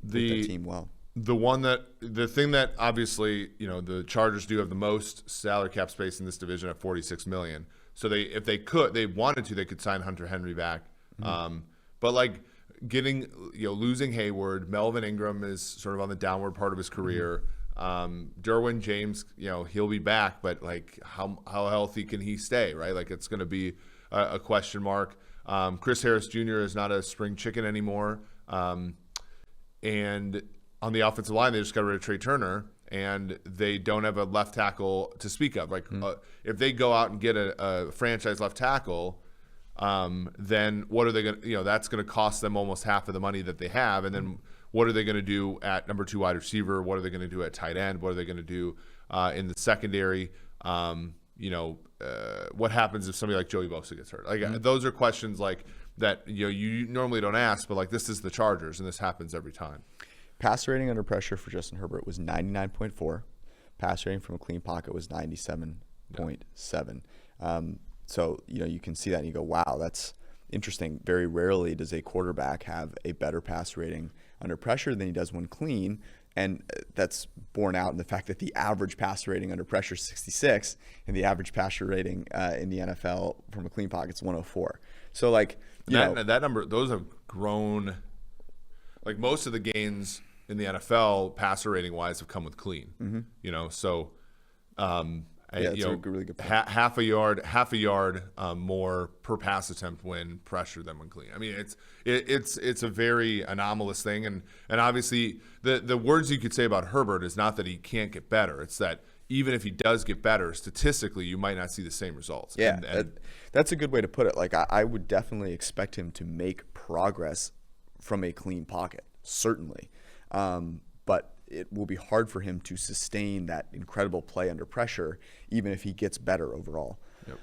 with the team well. The thing that obviously, the Chargers do have the most salary cap space in this division at $46 million. So if they wanted to, they could sign Hunter Henry back. Mm-hmm. But like losing Hayward, Melvin Ingram is sort of on the downward part of his career. Derwin James, he'll be back, but like how healthy can he stay, right? Like it's going to be a question mark. Chris Harris Jr. is not a spring chicken anymore. And on the offensive line, they just got rid of Trey Turner, and they don't have a left tackle to speak of. Like if they go out and get a franchise left tackle, then what are they going to, that's going to cost them almost half of the money that they have. And then what are they going to do at number 2 wide receiver? What are they going to do at tight end? What are they going to do in the secondary? What happens if somebody like Joey Bosa gets hurt? Like those are questions like that you normally don't ask, but like this is the Chargers, and this happens every time. Passer rating under pressure for Justin Herbert was 99.4. Passer rating from a clean pocket was 97.7. So you can see that and you go, wow, that's interesting. Very rarely does a quarterback have a better passer rating under pressure than he does when clean. And that's borne out in the fact that the average passer rating under pressure is 66, and the average passer rating in the NFL from a clean pocket is 104. So that number, those have grown. Like most of the gains in the NFL, passer rating wise, have come with clean. It's a really good point. half a yard more per pass attempt when pressure than when clean. I mean, it's a very anomalous thing, and obviously the words you could say about Herbert is not that he can't get better. It's that even if he does get better, statistically, you might not see the same results. Yeah, that's a good way to put it. Like I would definitely expect him to make progress from a clean pocket, certainly, but it will be hard for him to sustain that incredible play under pressure, even if he gets better overall. Yep.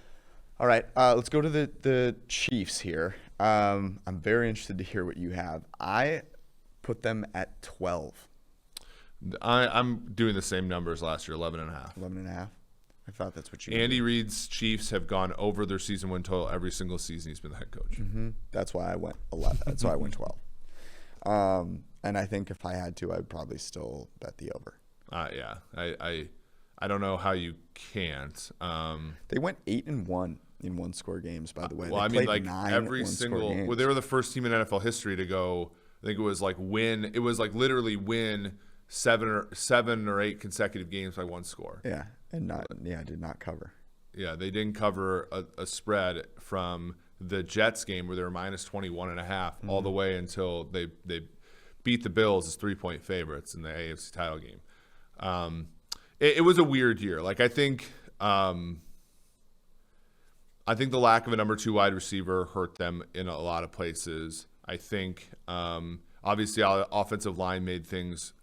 All right, let's go to the Chiefs here. I'm very interested to hear what you have. I put them at 12. I'm doing the same numbers last year, 11.5. 11.5. I thought that's what you. Andy Reid's Chiefs have gone over their season win total every single season he's been the head coach. Mm-hmm. That's why I went 11. That's why I went 12. And I think if I had to, I'd probably still bet the over. Yeah, I don't know how you can't. They went 8-1 in one-score games, by the way. Well, they like every single. games. Well, they were the first team in NFL history to go. I think it was like win. It was like literally win seven or eight consecutive games by one score. Yeah, and did not cover. Yeah, they didn't cover a spread from the Jets game where they were minus 21.5 all the way until they beat the Bills as 3-point favorites in the AFC title game. It was a weird year. Like I think the lack of a number 2 wide receiver hurt them in a lot of places. I think obviously our offensive line made things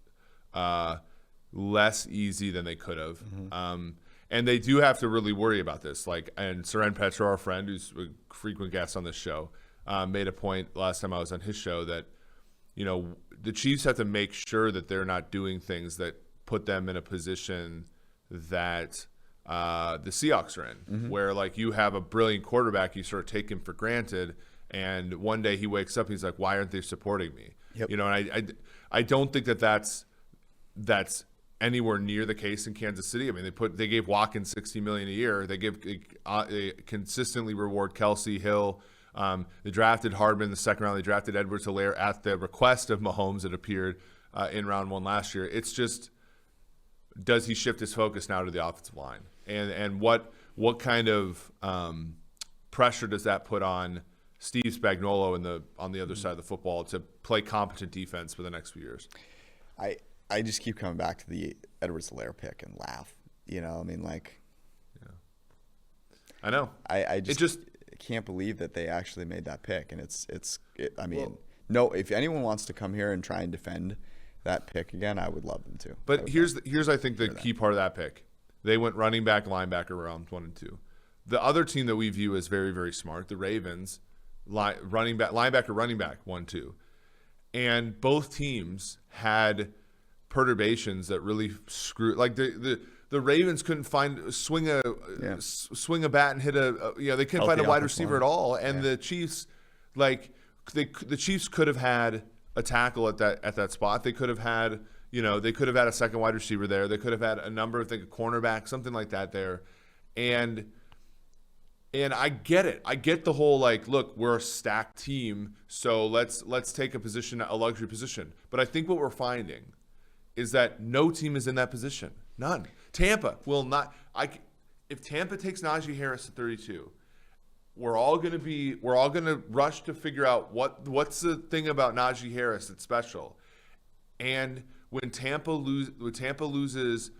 less easy than they could have. And they do have to really worry about this. And Seren Petrov, our friend, who's a frequent guest on this show, made a point last time I was on his show that, the Chiefs have to make sure that they're not doing things that put them in a position that the Seahawks are in, where you have a brilliant quarterback, you sort of take him for granted, and one day he wakes up and he's like, why aren't they supporting me? Yep. And I don't think that's anywhere near the case in Kansas City. I mean, they gave Watkins $60 million a year. They consistently reward Kelsey, Hill. They drafted Hardman in the second round. They drafted Edwards-Helaire at the request of Mahomes. It appeared in round 1 last year. It's just, does he shift his focus now to the offensive line? And what kind of pressure does that put on Steve Spagnuolo on the other side of the football to play competent defense for the next few years? I just keep coming back to the Edwards-Helaire pick and laugh. I know. I just can't believe that they actually made that pick, and if anyone wants to come here and try and defend that pick again, I would love them to. But here's I think the key part of that pick. They went running back, linebacker round 1 and 2. The other team that we view as very, very smart, the Ravens, linebacker, running back 1, 2, and both teams had perturbations that really screwed. Like the Ravens couldn't swing a bat and hit they couldn't find a wide receiver at all, and the Chiefs, the Chiefs could have had a tackle at that spot. They could have had a second wide receiver there. They could have had a number of things, a cornerback, something like that there, and I get it. I get the whole look, we're a stacked team, so let's take a luxury position. But I think what we're finding is that no team is in that position. None. Tampa will not. If Tampa takes Najee Harris at 32, we're all going to rush to figure out what's the thing about Najee Harris that's special. And when Tampa loses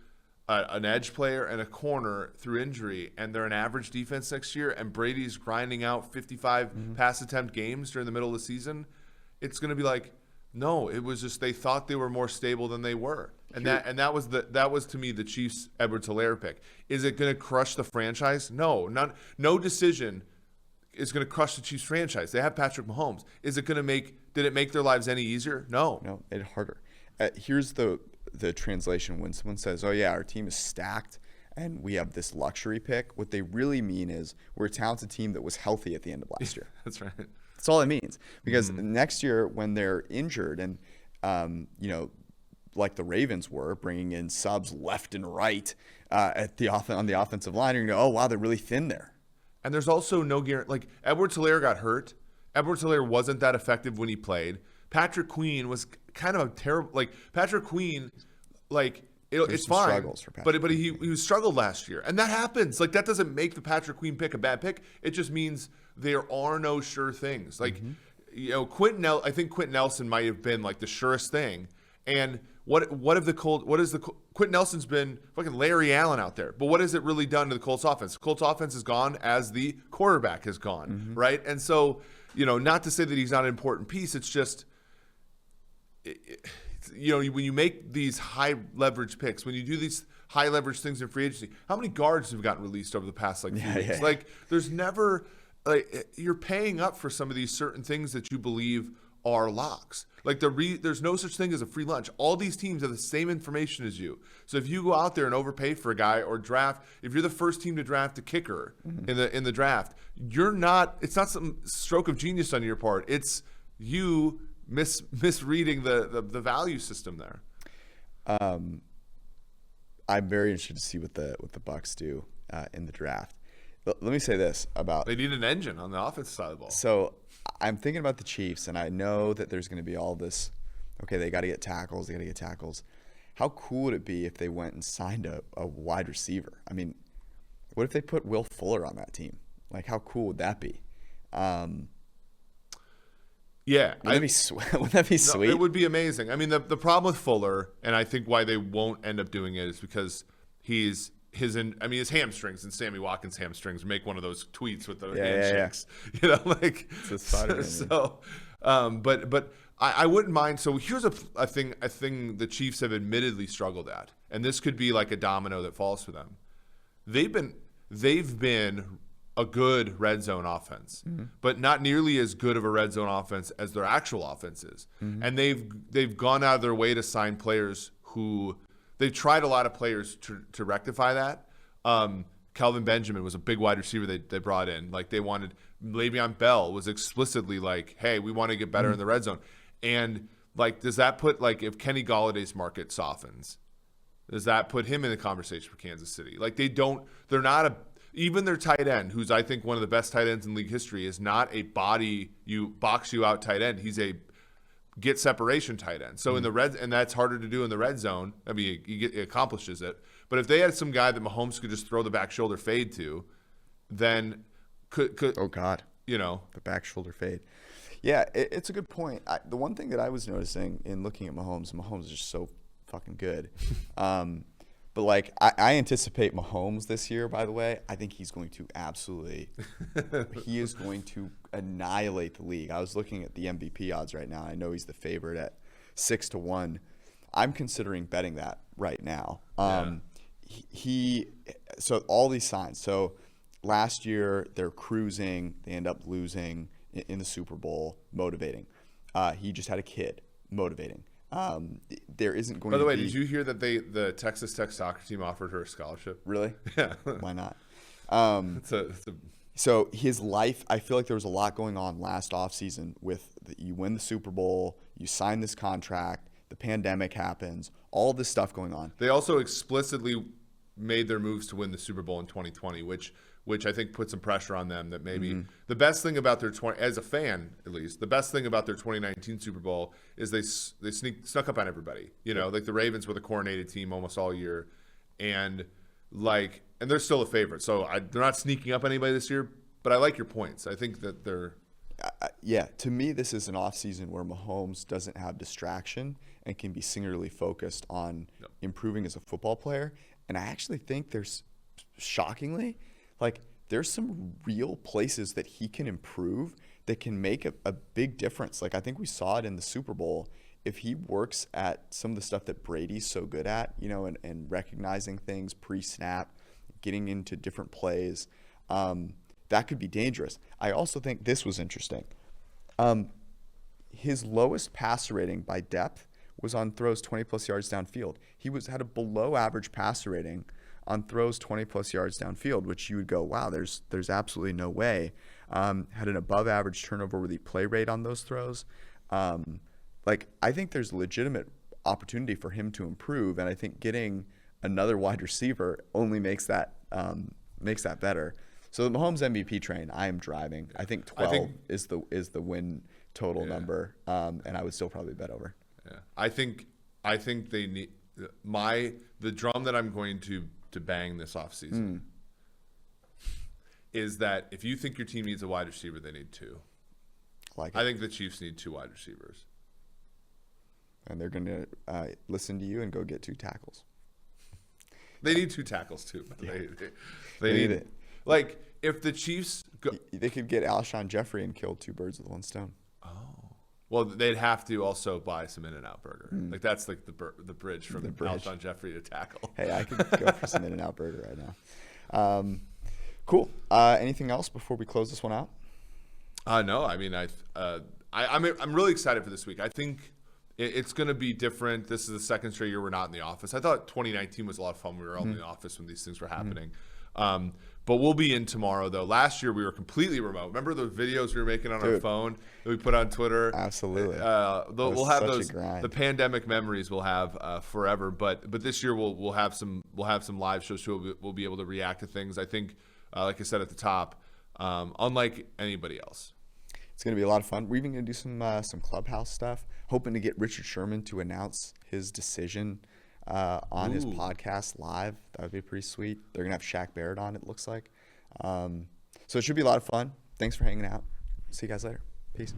an edge player and a corner through injury, and they're an average defense next year, and Brady's grinding out 55 pass attempt games during the middle of the season, it's going to be like, No, it was just they thought they were more stable than they were. And that was to me the Chiefs Edwards-Helaire pick. Is it going to crush the franchise? No, no decision is going to crush the Chiefs franchise. They have Patrick Mahomes. Did it make their lives any easier? No. No, it harder. Here's the translation when someone says, "Oh yeah, our team is stacked and we have this luxury pick." What they really mean is we're a talented team that was healthy at the end of last year. That's right. That's all it means. Because next year when they're injured and like the Ravens were bringing in subs left and right on the offensive line, you're going to go, "Oh wow, they're really thin there." And there's also no guarantee. Like Edwards-Helaire got hurt. Edwards-Helaire wasn't that effective when he played. Patrick Queen was kind of a terrible. Like Patrick Queen, like it's fine. Struggles for Patrick but he struggled last year, and that happens. Like that doesn't make the Patrick Queen pick a bad pick. It just means there are no sure things. Like I think Quentin Nelson might have been like the surest thing. And Quentin Nelson's been fucking Larry Allen out there. But what has it really done to the Colts offense? The Colts offense has gone as the quarterback has gone, right? And so, not to say that he's not an important piece. It's just, when you make these high leverage picks, when you do these high leverage things in free agency, how many guards have gotten released over the past few weeks? Yeah. Like, there's never you're paying up for some of these certain things that you believe are locks. Like there's no such thing as a free lunch. All these teams have the same information as you. So if you go out there and overpay for a guy or draft, if you're the first team to draft a kicker in the draft, it's not some stroke of genius on your part. It's you misreading the value system there. I'm very interested to see what the Bucs do in the draft. Let me say this about they need an engine on the offensive side of the ball. So I'm thinking about the Chiefs, and I know that there's going to be all this. Okay, they got to get tackles. How cool would it be if they went and signed a wide receiver? I mean, what if they put Will Fuller on that team? Like, how cool would that be? Yeah, wouldn't that be sweet? It would be amazing. I mean, the problem with Fuller, and I think why they won't end up doing it, is because his hamstrings and Sammy Watkins' hamstrings make one of those tweets with the handshakes. Yeah. But I wouldn't mind. So here's a thing the Chiefs have admittedly struggled at, and this could be like a domino that falls for them. They've been a good red zone offense, but not nearly as good of a red zone offense as their actual offense is. And they've gone out of their way to sign players who. They've tried a lot of players to rectify that. Kelvin Benjamin was a big wide receiver they brought in. Like they wanted Le'Veon Bell was explicitly like, hey, we want to get better in the red zone. And like, does that put if Kenny Galladay's market softens, does that put him in the conversation for Kansas City? Like even their tight end, who's I think one of the best tight ends in league history, is not a box you out tight end. He's a get separation tight end. So in the red, and that's harder to do in the red zone. I mean, it accomplishes it. But if they had some guy that Mahomes could just throw the back shoulder fade to, then could oh God, the back shoulder fade. Yeah, it's a good point. The one thing that I was noticing in looking at Mahomes is just so fucking good. But I anticipate Mahomes this year, by the way. I think he's going to he is going to annihilate the league. I was looking at the MVP odds right now. I know he's the favorite at 6-1. I'm considering betting that right now. So all these signs. So last year they're cruising. They end up losing in the Super Bowl. Motivating. He just had a kid. Motivating. There isn't going to be. By the way, did you hear that the Texas Tech soccer team offered her a scholarship? Really? Yeah. Why not? So his life, I feel like there was a lot going on last offseason with you win the Super Bowl, you sign this contract, the pandemic happens, all this stuff going on. They also explicitly made their moves to win the Super Bowl in 2020, which I think put some pressure on them that maybe the best thing about their as a fan, at least, the best thing about their 2019 Super Bowl is they snuck up on everybody. Like the Ravens were the coronated team almost all year, and they're still a favorite. So they're not sneaking up anybody this year, but I like your points. I think that they're to me, this is an offseason where Mahomes doesn't have distraction and can be singularly focused on improving as a football player. And I actually think there's, shockingly, there's some real places that he can improve that can make a big difference. Like I think we saw it in the Super Bowl. If he works at some of the stuff that Brady's so good at, and recognizing things pre-snap, getting into different plays, that could be dangerous. I also think this was interesting. His lowest passer rating by depth was on throws 20-plus yards downfield. He had a below-average passer rating on throws 20-plus yards downfield, which you would go, wow, there's absolutely no way. Had an above-average turnover-worthy play rate on those throws. I think there's legitimate opportunity for him to improve, and I think getting another wide receiver only makes that better. So the Mahomes MVP train, I am driving. I think 12 is the win total number, and I would still probably bet over. Yeah, I think they need the drum that I'm going to bang this offseason is that if you think your team needs a wide receiver, they need two. I think the Chiefs need two wide receivers. And they're going to listen to you and go get 2 tackles. They need 2 tackles too. Yeah. They need it. Like if the Chiefs they could get Alshon Jeffrey and kill 2 birds with 1 stone. Oh. Well, they'd have to also buy some In-N-Out burger. Like that's like the bridge from Alshon Jeffrey to tackle. Hey, I could go for some In-N-Out burger right now. Cool. Anything else before we close this one out? No. I mean, I'm really excited for this week. I think it's going to be different. This is the second straight year we're not in the office. I thought 2019 was a lot of fun. We were all in the office when these things were happening. But we'll be in tomorrow, though. Last year, we were completely remote. Remember the videos we were making on our phone that we put on Twitter? Absolutely. We'll have those. The pandemic memories we'll have forever. But this year, we'll have some live shows. So we'll be able to react to things. I think, like I said at the top, unlike anybody else. It's going to be a lot of fun. We're even going to do some Clubhouse stuff, hoping to get Richard Sherman to announce his decision on his podcast live. That would be pretty sweet. They're going to have Shaq Barrett on, it looks like. So it should be a lot of fun. Thanks for hanging out. See you guys later. Peace.